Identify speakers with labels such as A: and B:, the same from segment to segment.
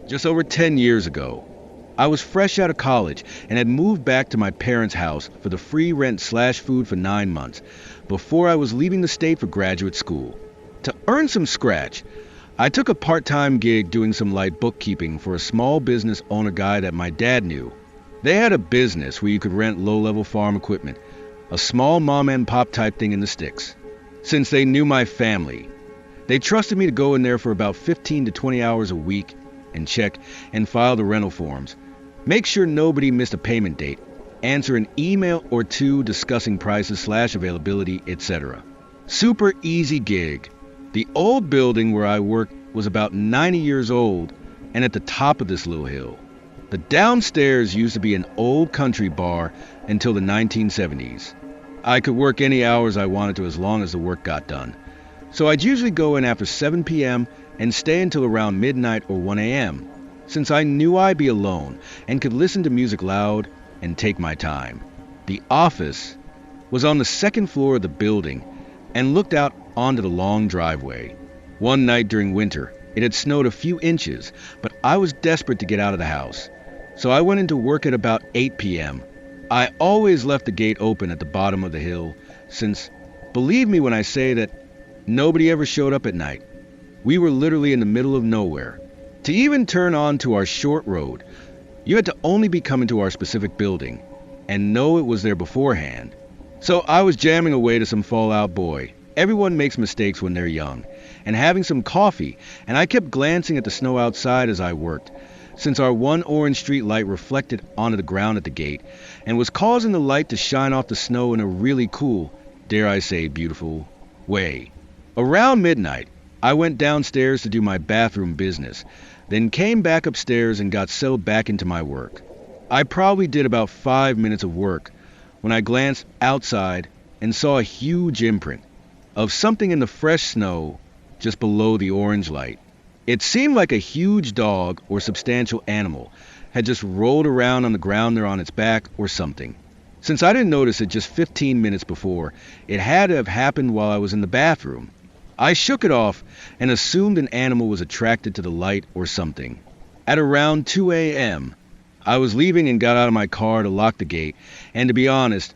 A: Just over 10 years ago, I was fresh out of college and had moved back to my parents' house for the free rent slash food for 9 months before I was leaving the state for graduate school. To earn some scratch, I took a part-time gig doing some light bookkeeping for a small business owner guy that my dad knew. They had a business where you could rent low-level farm equipment, a small mom-and-pop type thing in the sticks. Since they knew my family, they trusted me to go in there for about 15 to 20 hours a week and check and file the rental forms, make sure nobody missed a payment date, answer an email or two discussing prices slash availability, etc. Super easy gig. The old building where I worked was about 90 years old and at the top of this little hill. The downstairs used to be an old country bar until the 1970s. I could work any hours I wanted to as long as the work got done. So I'd usually go in after 7 p.m. and stay until around midnight or 1 a.m., since I knew I'd be alone and could listen to music loud and take my time. The office was on the second floor of the building and looked out onto the long driveway. One night during winter, it had snowed a few inches, but I was desperate to get out of the house. So I went into work at about 8 p.m. I always left the gate open at the bottom of the hill, since, believe me when I say that nobody ever showed up at night. We were literally in the middle of nowhere. To even turn onto our short road, you had to only be coming to our specific building and know it was there beforehand. So I was jamming away to some Fall Out Boy. Everyone makes mistakes when they're young, and having some coffee, and I kept glancing at the snow outside as I worked, since our one orange street light reflected onto the ground at the gate and was causing the light to shine off the snow in a really cool, dare I say beautiful, way. Around midnight, I went downstairs to do my bathroom business, then came back upstairs and got settled back into my work. I probably did about 5 minutes of work when I glanced outside and saw a huge imprint of something in the fresh snow just below the orange light. It seemed like a huge dog or substantial animal had just rolled around on the ground there on its back or something. Since I didn't notice it just 15 minutes before, it had to have happened while I was in the bathroom. I shook it off and assumed an animal was attracted to the light or something. At around 2 a.m., I was leaving and got out of my car to lock the gate, and to be honest,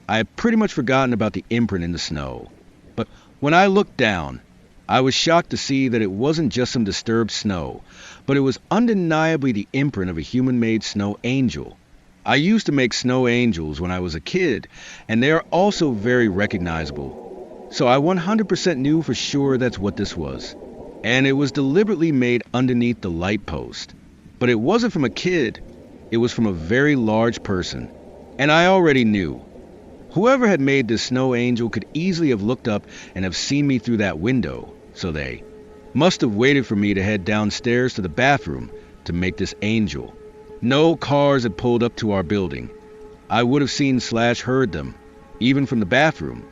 A: I had pretty much forgotten about the imprint in the snow. But when I looked down, I was shocked to see that it wasn't just some disturbed snow, but it was undeniably the imprint of a human-made snow angel. I used to make snow angels when I was a kid, and they are also very recognizable. So I 100% knew for sure that's what this was. And it was deliberately made underneath the light post. But it wasn't from a kid, it was from a very large person. And I already knew. Whoever had made this snow angel could easily have looked up and have seen me through that window, so they must have waited for me to head downstairs to the bathroom to make this angel. No cars had pulled up to our building. I would have seen / heard them, even from the bathroom.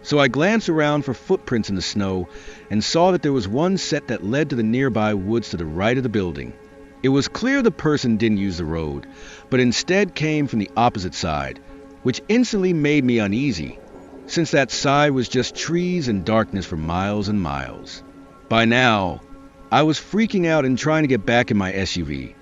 A: So I glanced around for footprints in the snow and saw that there was one set that led to the nearby woods to the right of the building. It was clear the person didn't use the road, but instead came from the opposite side, which instantly made me uneasy, since that side was just trees and darkness for miles and miles. By now, I was freaking out and trying to get back in my SUV,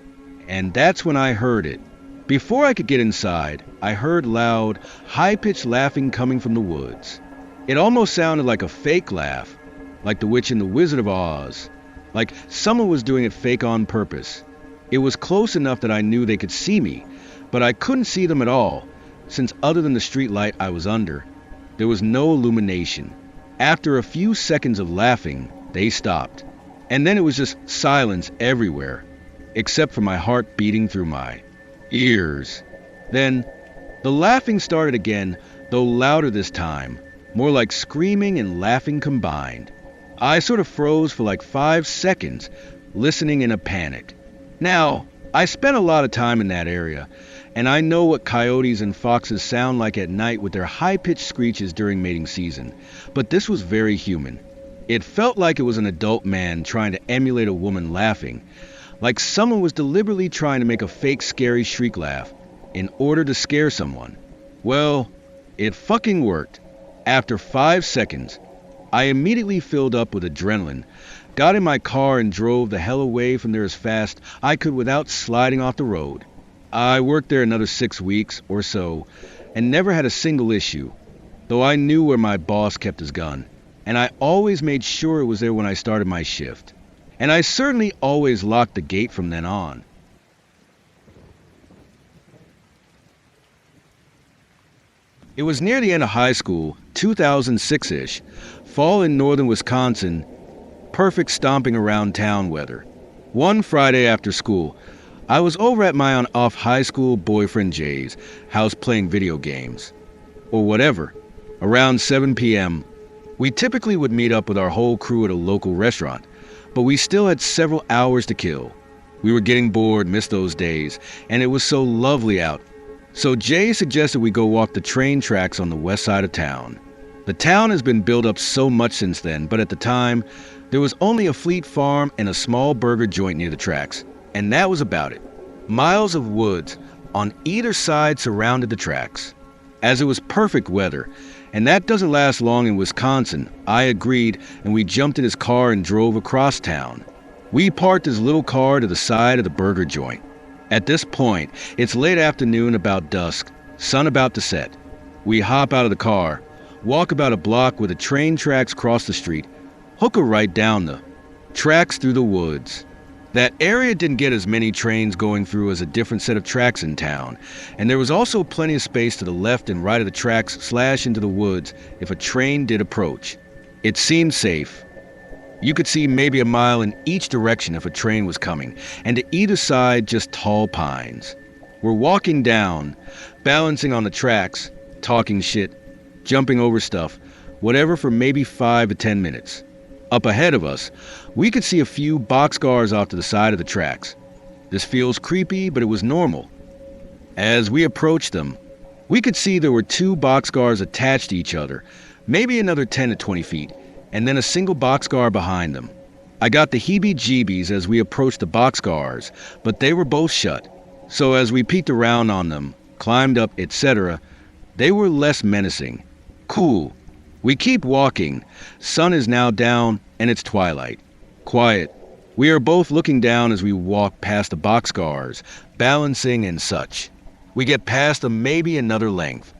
A: and that's when I heard it. Before I could get inside, I heard loud, high-pitched laughing coming from the woods. It almost sounded like a fake laugh, like the witch in The Wizard of Oz, like someone was doing it fake on purpose. It was close enough that I knew they could see me, but I couldn't see them at all, since other than the street light I was under, there was no illumination. After a few seconds of laughing, they stopped, and then it was just silence everywhere, except for my heart beating through my ears. Then, the laughing started again, though louder this time, more like screaming and laughing combined. I sort of froze for like 5 seconds, listening in a panic. Now, I spent a lot of time in that area, and I know what coyotes and foxes sound like at night with their high-pitched screeches during mating season, but this was very human. It felt like it was an adult man trying to emulate a woman laughing, like someone was deliberately trying to make a fake scary shriek laugh in order to scare someone. Well, it fucking worked. After 5 seconds, I immediately filled up with adrenaline, got in my car and drove the hell away from there as fast I could without sliding off the road. I worked there another 6 weeks or so and never had a single issue, though I knew where my boss kept his gun, and I always made sure it was there when I started my shift. And I certainly always locked the gate from then on. It was near the end of high school, 2006-ish, fall in northern Wisconsin, perfect stomping around town weather. One Friday after school, I was over at my on-off high school boyfriend Jay's house playing video games, or whatever. Around 7 p.m., we typically would meet up with our whole crew at a local restaurant, but we still had several hours to kill. We were getting bored, missed those days, and it was so lovely out. So Jay suggested we go walk the train tracks on the west side of town. The town has been built up so much since then, but at the time, there was only a Fleet Farm and a small burger joint near the tracks, and that was about it. Miles of woods on either side surrounded the tracks. As it was perfect weather, and that doesn't last long in Wisconsin, I agreed, and we jumped in his car and drove across town. We parked his little car to the side of the burger joint. At this point, it's late afternoon, about dusk, sun about to set. We hop out of the car, walk about a block where the train tracks cross the street, hook a right down the tracks through the woods. That area didn't get as many trains going through as a different set of tracks in town, and there was also plenty of space to the left and right of the tracks / into the woods if a train did approach. It seemed safe. You could see maybe a mile in each direction if a train was coming, and to either side just tall pines. We're walking down, balancing on the tracks, talking shit, jumping over stuff, whatever for maybe 5 to 10 minutes. Up ahead of us, we could see a few boxcars off to the side of the tracks. This feels creepy, but it was normal. As we approached them, we could see there were 2 boxcars attached to each other, maybe another 10 to 20 feet, and then a single boxcar behind them. I got the heebie-jeebies as we approached the boxcars, but they were both shut. So as we peeked around on them, climbed up, etc., they were less menacing. Cool. We keep walking. Sun is now down, and it's twilight. Quiet. We are both looking down as we walk past the boxcars, balancing and such. We get past a maybe another length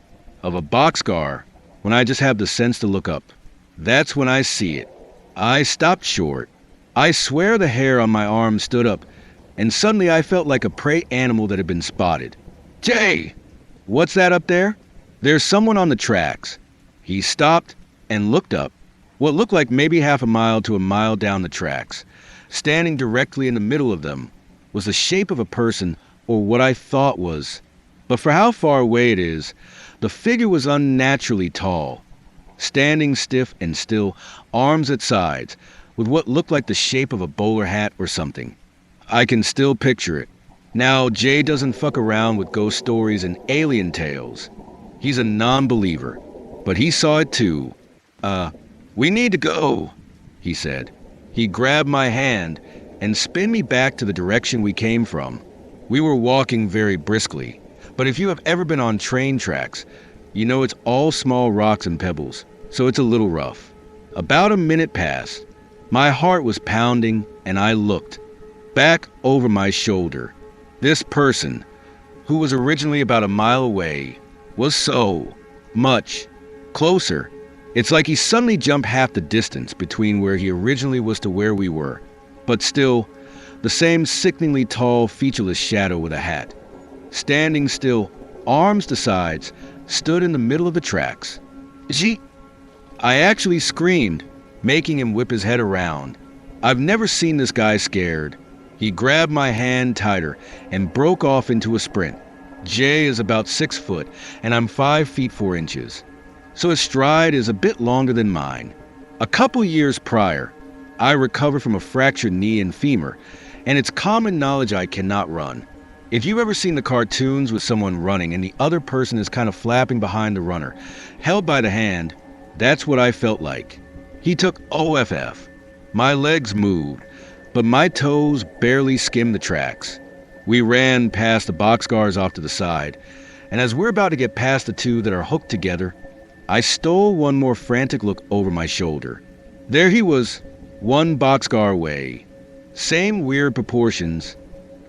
A: of a boxcar when I just have the sense to look up. That's when I see it. I stopped short. I swear the hair on my arm stood up, and suddenly I felt like a prey animal that had been spotted. Jay! What's that up there? There's someone on the tracks. He stopped and looked up. What looked like maybe half a mile to a mile down the tracks. Standing directly in the middle of them was the shape of a person, or what I thought was. But for how far away it is, the figure was unnaturally tall. Standing stiff and still, arms at sides, with what looked like the shape of a bowler hat or something. I can still picture it. Now, Jay doesn't fuck around with ghost stories and alien tales. He's a non-believer, but he saw it too. We need to go, he said. He grabbed my hand and spun me back to the direction we came from. We were walking very briskly, but if you have ever been on train tracks, you know it's all small rocks and pebbles, so it's a little rough. About a minute passed. My heart was pounding, and I looked back over my shoulder. This person, who was originally about a mile away, was so much closer. It's like he suddenly jumped half the distance between where he originally was to where we were, but still, the same sickeningly tall, featureless shadow with a hat. Standing still, arms to sides, stood in the middle of the tracks. She... I actually screamed, making him whip his head around. I've never seen this guy scared. He grabbed my hand tighter and broke off into a sprint. Jay is about 6 foot, and I'm 5 feet 4 inches. So his stride is a bit longer than mine. A couple years prior, I recovered from a fractured knee and femur, and it's common knowledge I cannot run. If you've ever seen the cartoons with someone running and the other person is kind of flapping behind the runner, held by the hand, that's what I felt like. He took OFF. My legs moved, but my toes barely skimmed the tracks. We ran past the boxcars off to the side, and as we're about to get past the 2 that are hooked together, I stole one more frantic look over my shoulder. There he was, one boxcar away. Same weird proportions,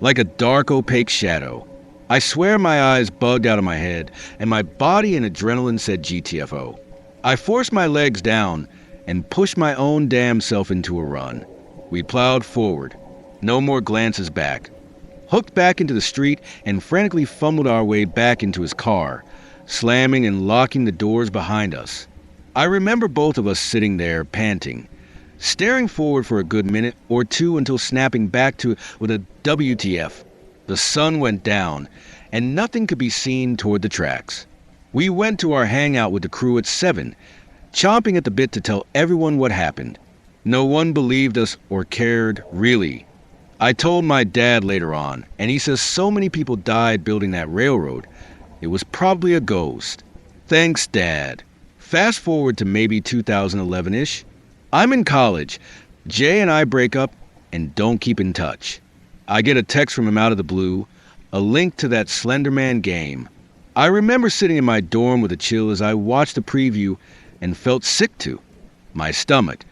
A: like a dark opaque shadow. I swear my eyes bugged out of my head, and my body and adrenaline said GTFO. I forced my legs down and pushed my own damn self into a run. We plowed forward. No more glances back. Hooked back into the street and frantically fumbled our way back into his car, slamming and locking the doors behind us. I remember both of us sitting there, panting, staring forward for a good minute or two until snapping back to it with a WTF. The sun went down, and nothing could be seen toward the tracks. We went to our hangout with the crew at 7, chomping at the bit to tell everyone what happened. No one believed us or cared, really. I told my dad later on, and he says so many people died building that railroad, it was probably a ghost. Thanks, Dad. Fast forward to maybe 2011-ish. I'm in college. Jay and I break up and don't keep in touch. I get a text from him out of the blue, a link to that Slender Man game. I remember sitting in my dorm with a chill as I watched the preview and felt sick to my stomach.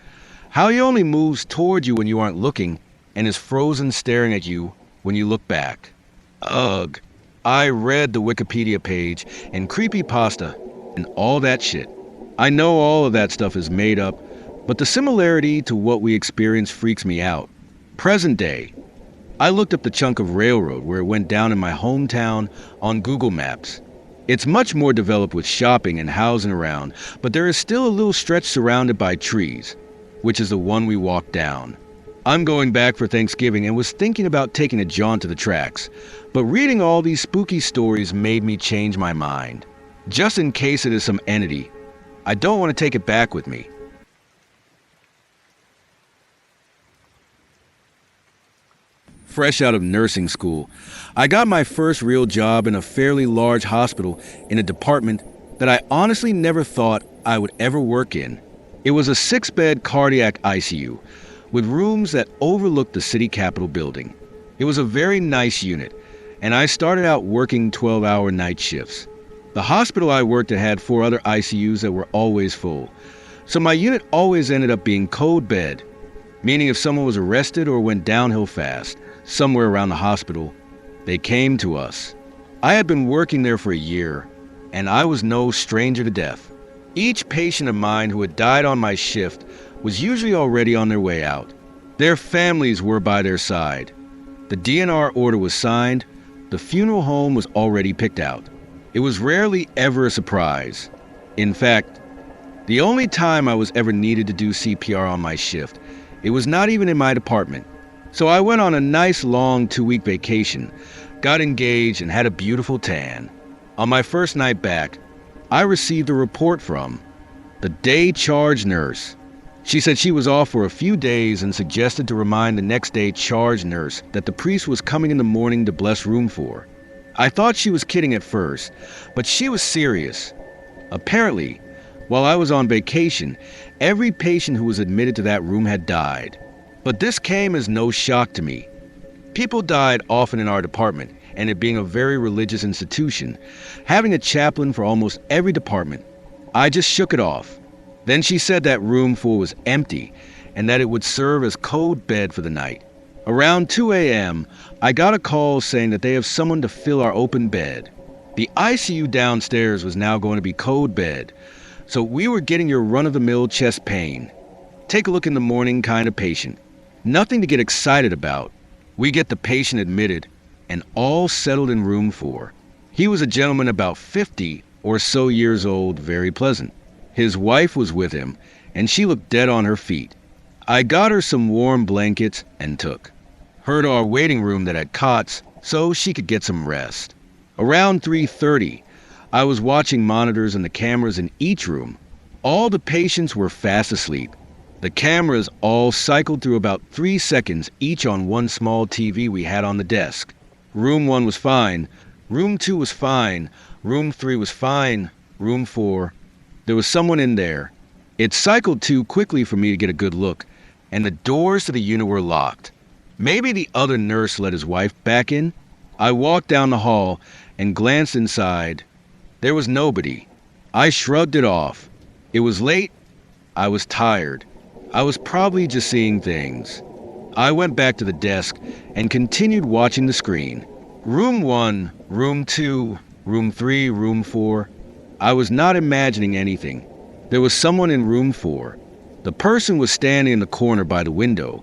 A: How he only moves toward you when you aren't looking and is frozen staring at you when you look back. Ugh. I read the Wikipedia page and creepypasta and all that shit. I know all of that stuff is made up, but the similarity to what we experience freaks me out. Present day. I looked up the chunk of railroad where it went down in my hometown on Google Maps. It's much more developed with shopping and housing around, but there is still a little stretch surrounded by trees, which is the one we walked down. I'm going back for Thanksgiving and was thinking about taking a jaunt to the tracks, but reading all these spooky stories made me change my mind. Just in case it is some entity, I don't want to take it back with me. Fresh out of nursing school, I got my first real job in a fairly large hospital in a department that I honestly never thought I would ever work in. It was a 6-bed cardiac ICU with rooms that overlooked the city capitol building. It was a very nice unit, and I started out working 12-hour night shifts. The hospital I worked at had 4 other ICUs that were always full, so my unit always ended up being code bed, meaning if someone was arrested or went downhill fast, somewhere around the hospital, they came to us. I had been working there for a year, and I was no stranger to death. Each patient of mine who had died on my shift was usually already on their way out. Their families were by their side. The DNR order was signed, the funeral home was already picked out. It was rarely ever a surprise. In fact, the only time I was ever needed to do CPR on my shift, it was not even in my department. So I went on a nice long 2-week vacation, got engaged, and had a beautiful tan. On my first night back, I received a report from the day charge nurse. She said she was off for a few days and suggested to remind the next day charge nurse that the priest was coming in the morning to bless room 4. I thought she was kidding at first, but she was serious. Apparently, while I was on vacation, every patient who was admitted to that room had died. But this came as no shock to me. People died often in our department, and it being a very religious institution, having a chaplain for almost every department, I just shook it off. Then she said that room 4 was empty and that it would serve as code bed for the night. Around 2 a.m., I got a call saying that they have someone to fill our open bed. The ICU downstairs was now going to be code bed, so we were getting your run-of-the-mill chest pain, take a look in the morning kind of patient. Nothing to get excited about. We get the patient admitted and all settled in room 4. He was a gentleman about 50 or so years old, very pleasant. His wife was with him, and she looked dead on her feet. I got her some warm blankets and took her to our waiting room that had cots so she could get some rest. Around 3:30, I was watching monitors and the cameras in each room. All the patients were fast asleep. The cameras all cycled through about 3 seconds each on one small TV we had on the desk. Room 1 was fine, room 2 was fine, room 3 was fine, room 4. There was someone in there. It cycled too quickly for me to get a good look, and the doors to the unit were locked. Maybe the other nurse let his wife back in? I walked down the hall and glanced inside. There was nobody. I shrugged it off. It was late. I was tired. I was probably just seeing things. I went back to the desk and continued watching the screen. Room 1, Room 2, Room 3, Room 4. I was not imagining anything. There was someone in Room 4. The person was standing in the corner by the window,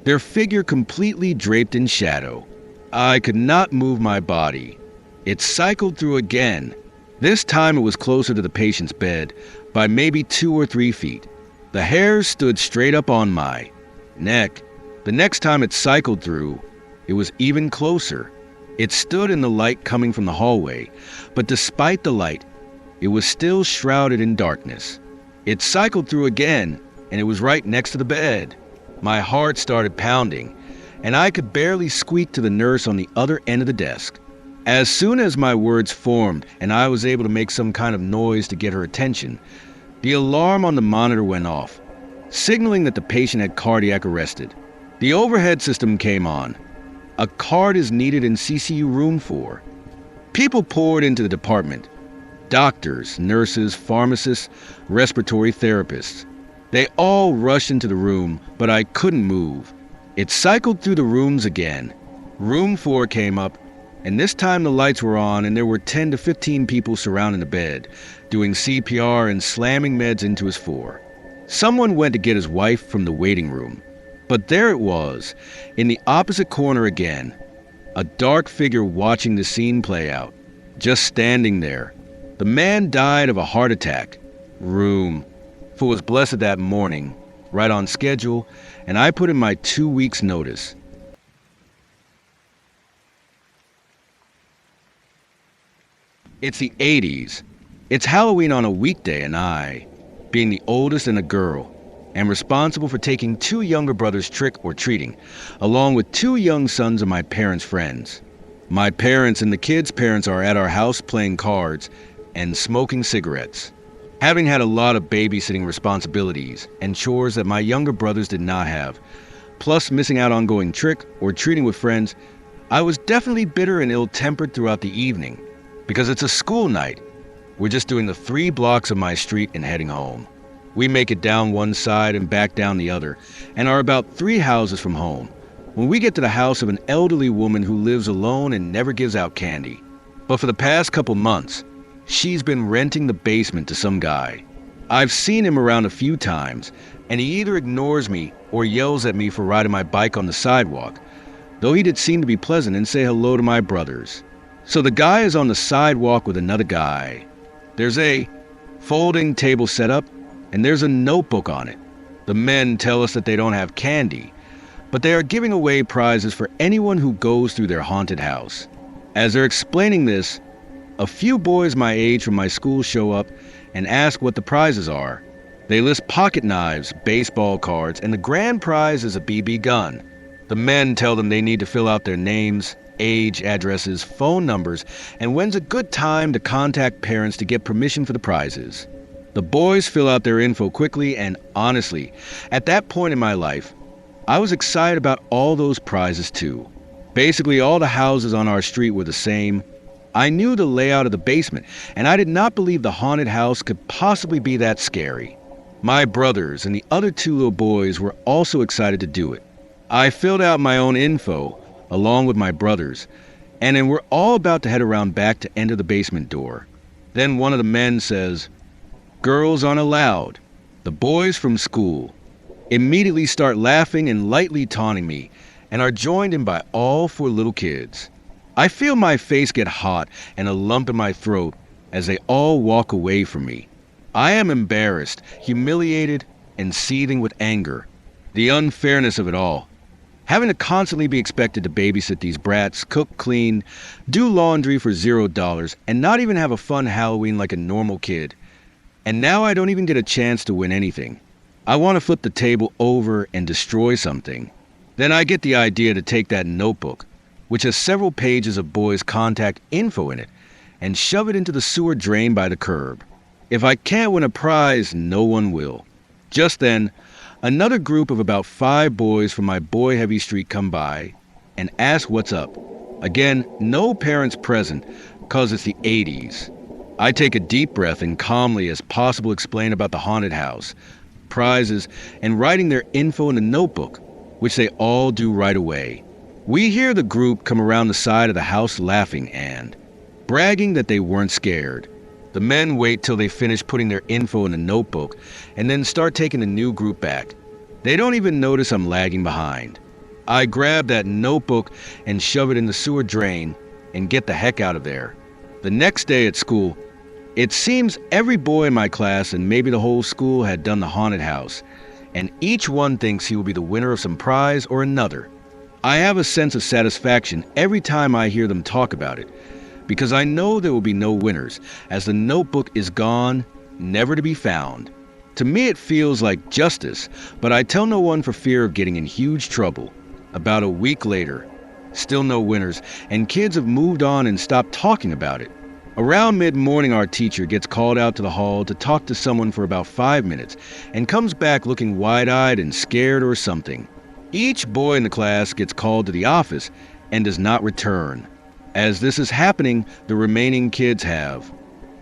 A: their figure completely draped in shadow. I could not move my body. It cycled through again. This time it was closer to the patient's bed by maybe 2 or 3 feet. The hairs stood straight up on my neck. The next time it cycled through, it was even closer. It stood in the light coming from the hallway, but despite the light, it was still shrouded in darkness. It cycled through again, and it was right next to the bed. My heart started pounding, and I could barely squeak to the nurse on the other end of the desk. As soon as my words formed and I was able to make some kind of noise to get her attention, the alarm on the monitor went off, signaling that the patient had cardiac arrested. The overhead system came on. A card is needed in CCU Room 4. People poured into the department. Doctors, nurses, pharmacists, respiratory therapists. They all rushed into the room, but I couldn't move. It cycled through the rooms again. Room 4 came up, and this time the lights were on and there were 10 to 15 people surrounding the bed, doing CPR and slamming meds into his 4. Someone went to get his wife from the waiting room. But there it was, in the opposite corner again, a dark figure watching the scene play out, just standing there. The man died of a heart attack. Room 4 was blessed that morning, right on schedule, and I put in my 2 weeks' notice. It's the 80s. It's Halloween on a weekday, and I, being the oldest and a girl, am responsible for taking 2 younger brothers trick-or-treating, along with 2 young sons of my parents' friends. My parents and the kids' parents are at our house playing cards and smoking cigarettes. Having had a lot of babysitting responsibilities and chores that my younger brothers did not have, plus missing out on going trick-or-treating with friends, I was definitely bitter and ill-tempered throughout the evening. Because it's a school night, we're just doing the 3 blocks of my street and heading home. We make it down one side and back down the other, and are about 3 houses from home, when we get to the house of an elderly woman who lives alone and never gives out candy. But for the past couple months, she's been renting the basement to some guy. I've seen him around a few times, and he either ignores me or yells at me for riding my bike on the sidewalk, though he did seem to be pleasant and say hello to my brothers. So the guy is on the sidewalk with another guy. There's a folding table set up, and there's a notebook on it. The men tell us that they don't have candy, but they are giving away prizes for anyone who goes through their haunted house. As they're explaining this, a few boys my age from my school show up and ask what the prizes are. They list pocket knives, baseball cards, and the grand prize is a BB gun. The men tell them they need to fill out their names, age, addresses, phone numbers, and when's a good time to contact parents to get permission for the prizes. The boys fill out their info quickly, and honestly, at that point in my life, I was excited about all those prizes too. Basically, all the houses on our street were the same. I knew the layout of the basement, and I did not believe the haunted house could possibly be that scary. My brothers and the other 2 little boys were also excited to do it. I filled out my own info, along with my brothers, and then we're all about to head around back to enter the basement door. Then one of the men says, "Girls aren't allowed." The boys from school immediately start laughing and lightly taunting me, and are joined in by all 4 little kids. I feel my face get hot and a lump in my throat as they all walk away from me. I am embarrassed, humiliated, and seething with anger. The unfairness of it all. Having to constantly be expected to babysit these brats, cook, clean, do laundry for $0, and not even have a fun Halloween like a normal kid. And now I don't even get a chance to win anything. I want to flip the table over and destroy something. Then I get the idea to take that notebook, which has several pages of boys' contact info in it, and shove it into the sewer drain by the curb. If I can't win a prize, no one will. Just then, another group of about 5 boys from my Boy Heavy Street come by and ask what's up. Again, no parents present, cause it's the 80s. I take a deep breath and calmly as possible explain about the haunted house. prizes, and writing their info in a notebook, which they all do right away. We hear the group come around the side of the house laughing and bragging that they weren't scared. The men wait till they finish putting their info in the notebook and then start taking the new group back. They don't even notice I'm lagging behind. I grab that notebook and shove it in the sewer drain and get the heck out of there. The next day at school, it seems every boy in my class and maybe the whole school had done the haunted house, and each one thinks he will be the winner of some prize or another. I have a sense of satisfaction every time I hear them talk about it, because I know there will be no winners, as the notebook is gone, never to be found. To me it feels like justice, but I tell no one for fear of getting in huge trouble. About a week later, still no winners, and kids have moved on and stopped talking about it. Around mid-morning, our teacher gets called out to the hall to talk to someone for about 5 minutes and comes back looking wide-eyed and scared or something. Each boy in the class gets called to the office and does not return. As this is happening, the remaining kids have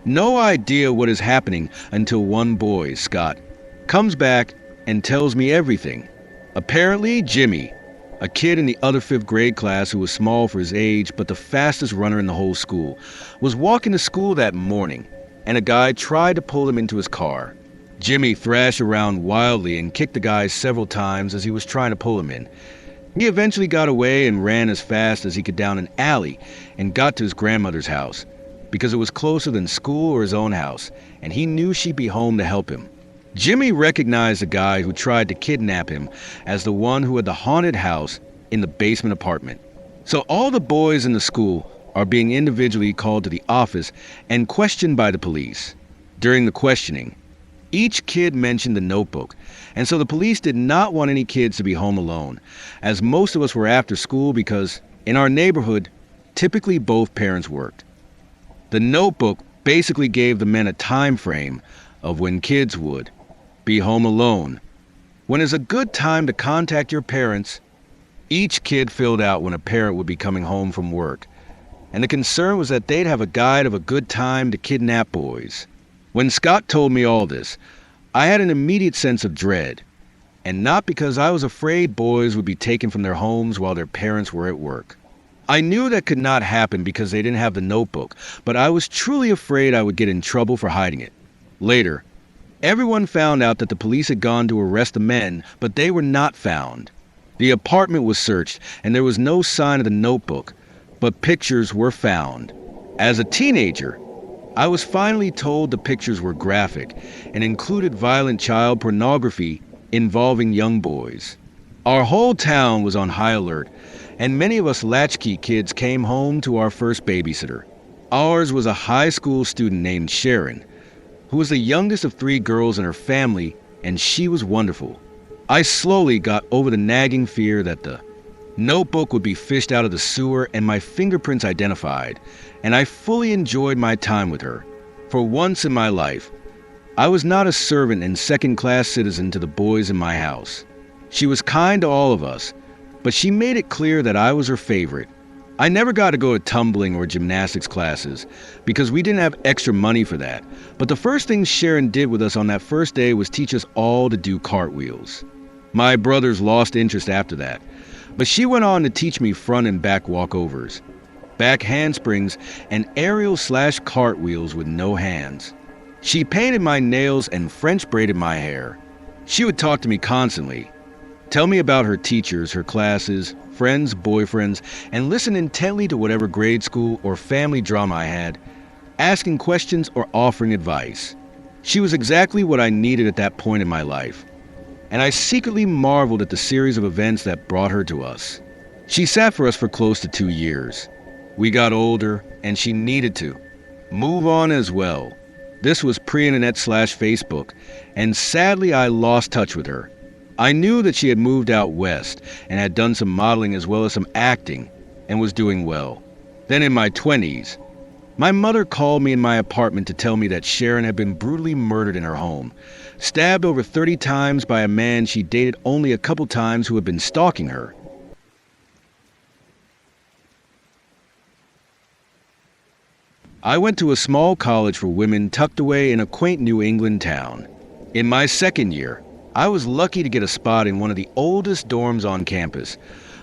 A: no idea what is happening until one boy, Scott, comes back and tells me everything. Apparently, Jimmy, a kid in the other 5th grade class who was small for his age but the fastest runner in the whole school, was walking to school that morning, and a guy tried to pull him into his car. Jimmy thrashed around wildly and kicked the guy several times as he was trying to pull him in. He eventually got away and ran as fast as he could down an alley and got to his grandmother's house, because it was closer than school or his own house, and he knew she'd be home to help him. Jimmy recognized the guy who tried to kidnap him as the one who had the haunted house in the basement apartment. So all the boys in the school are being individually called to the office and questioned by the police. During the questioning, each kid mentioned the notebook, and so the police did not want any kids to be home alone, as most of us were after school because, in our neighborhood, typically both parents worked. The notebook basically gave the men a time frame of when kids would be home alone. When is a good time to contact your parents? Each kid filled out when a parent would be coming home from work, and the concern was that they'd have a guide of a good time to kidnap boys. When Scott told me all this, I had an immediate sense of dread, and not because I was afraid boys would be taken from their homes while their parents were at work. I knew that could not happen because they didn't have the notebook, but I was truly afraid I would get in trouble for hiding it. Later, everyone found out that the police had gone to arrest the men, but they were not found. The apartment was searched, and there was no sign of the notebook, but pictures were found. As a teenager, I was finally told the pictures were graphic and included violent child pornography involving young boys. Our whole town was on high alert, and many of us latchkey kids came home to our first babysitter. Ours was a high school student named Sharon, who was the youngest of 3 girls in her family, and she was wonderful. I slowly got over the nagging fear that the notebook would be fished out of the sewer and my fingerprints identified, and I fully enjoyed my time with her. For once in my life, I was not a servant and second-class citizen to the boys in my house. She was kind to all of us, but she made it clear that I was her favorite. I never got to go to tumbling or gymnastics classes because we didn't have extra money for that, but the first thing Sharon did with us on that first day was teach us all to do cartwheels. My brothers lost interest after that, but she went on to teach me front and back walkovers, back handsprings, and aerial/cartwheels with no hands. She painted my nails and French braided my hair. She would talk to me constantly, tell me about her teachers, her classes, friends, boyfriends, and listen intently to whatever grade school or family drama I had, asking questions or offering advice. She was exactly what I needed at that point in my life, and I secretly marveled at the series of events that brought her to us. She sat for us for close to 2 years. We got older, and she needed to move on as well. This was pre-internet/Facebook, and sadly I lost touch with her. I knew that she had moved out west and had done some modeling as well as some acting and was doing well. Then in my 20s, my mother called me in my apartment to tell me that Sharon had been brutally murdered in her home, stabbed over 30 times by a man she dated only a couple times who had been stalking her. I went to a small college for women tucked away in a quaint New England town. In my second year, I was lucky to get a spot in one of the oldest dorms on campus,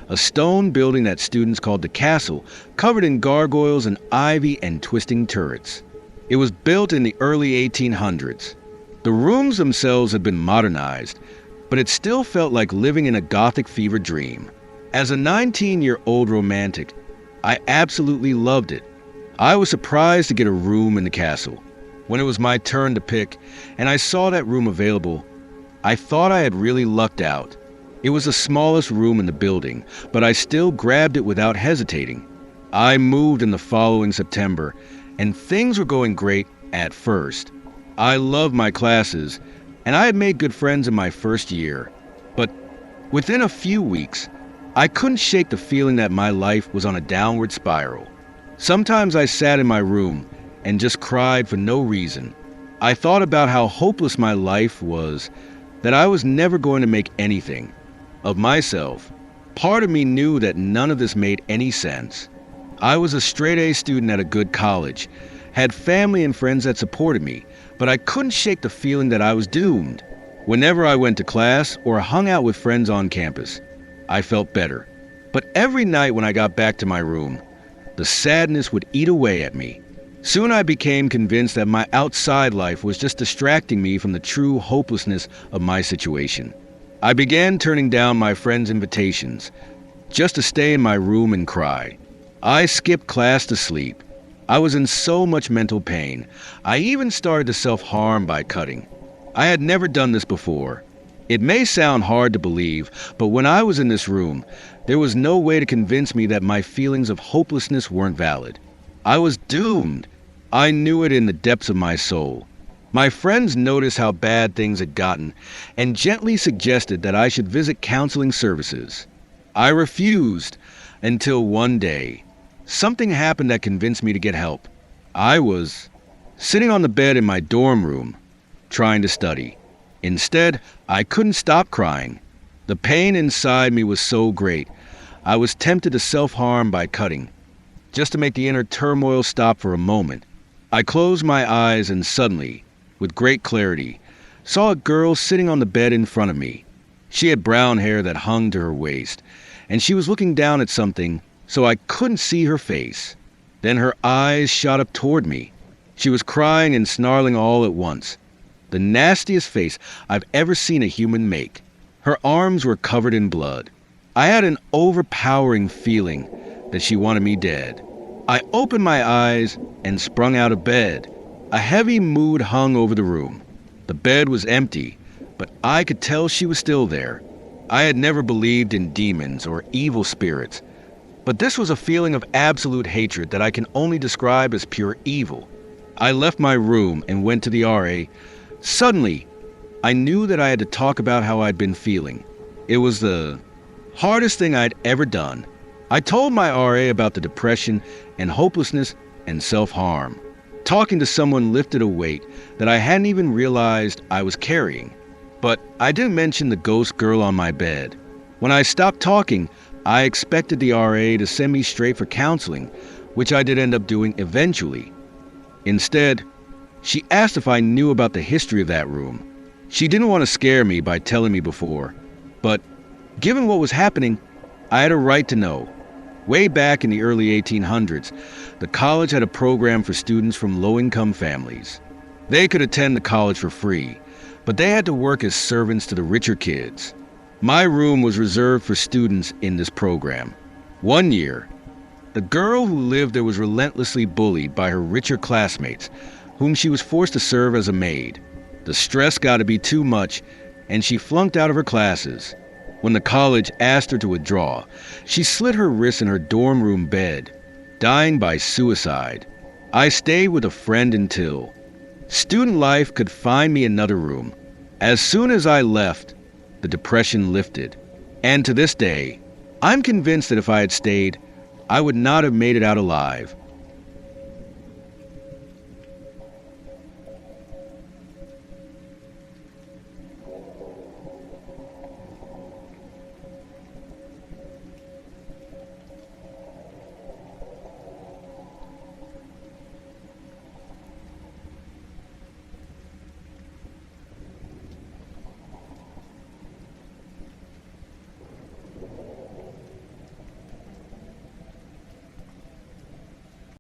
A: a stone building that students called the Castle, covered in gargoyles and ivy and twisting turrets. It was built in the early 1800s. The rooms themselves had been modernized, but it still felt like living in a Gothic fever dream. As a 19-year-old romantic, I absolutely loved it. I was surprised to get a room in the Castle. When it was my turn to pick, and I saw that room available, I thought I had really lucked out. It was the smallest room in the building, but I still grabbed it without hesitating. I moved in the following September, and things were going great at first. I loved my classes, and I had made good friends in my first year. But within a few weeks, I couldn't shake the feeling that my life was on a downward spiral. Sometimes I sat in my room and just cried for no reason. I thought about how hopeless my life was, that I was never going to make anything of myself. Part of me knew that none of this made any sense. I was a straight-A student at a good college, had family and friends that supported me, but I couldn't shake the feeling that I was doomed. Whenever I went to class or hung out with friends on campus, I felt better. But every night when I got back to my room, the sadness would eat away at me. Soon I became convinced that my outside life was just distracting me from the true hopelessness of my situation. I began turning down my friends' invitations just to stay in my room and cry. I skipped class to sleep. I was in so much mental pain. I even started to self-harm by cutting. I had never done this before. It may sound hard to believe, but when I was in this room, there was no way to convince me that my feelings of hopelessness weren't valid. I was doomed. I knew it in the depths of my soul. My friends noticed how bad things had gotten and gently suggested that I should visit counseling services. I refused until one day, something happened that convinced me to get help. I was sitting on the bed in my dorm room, trying to study. Instead, I couldn't stop crying. The pain inside me was so great, I was tempted to self-harm by cutting, just to make the inner turmoil stop for a moment. I closed my eyes and suddenly, with great clarity, saw a girl sitting on the bed in front of me. She had brown hair that hung to her waist, and she was looking down at something, so I couldn't see her face. Then her eyes shot up toward me. She was crying and snarling all at once. The nastiest face I've ever seen a human make. Her arms were covered in blood. I had an overpowering feeling that she wanted me dead. I opened my eyes and sprung out of bed. A heavy mood hung over the room. The bed was empty, but I could tell she was still there. I had never believed in demons or evil spirits, but this was a feeling of absolute hatred that I can only describe as pure evil. I left my room and went to the RA. Suddenly, I knew that I had to talk about how I'd been feeling. It was the hardest thing I'd ever done. I told my RA about the depression and hopelessness and self-harm. Talking to someone lifted a weight that I hadn't even realized I was carrying. But I didn't mention the ghost girl on my bed. When I stopped talking, I expected the RA to send me straight for counseling, which I did end up doing eventually. Instead, she asked if I knew about the history of that room. She didn't want to scare me by telling me before, but given what was happening, I had a right to know. Way back in the early 1800s, the college had a program for students from low-income families. They could attend the college for free, but they had to work as servants to the richer kids. My room was reserved for students in this program. One year, the girl who lived there was relentlessly bullied by her richer classmates, whom she was forced to serve as a maid. The stress got to be too much, and she flunked out of her classes. When the college asked her to withdraw, she slit her wrists in her dorm room bed, dying by suicide. I stayed with a friend until student life could find me another room. As soon as I left, the depression lifted. And to this day, I'm convinced that if I had stayed, I would not have made it out alive.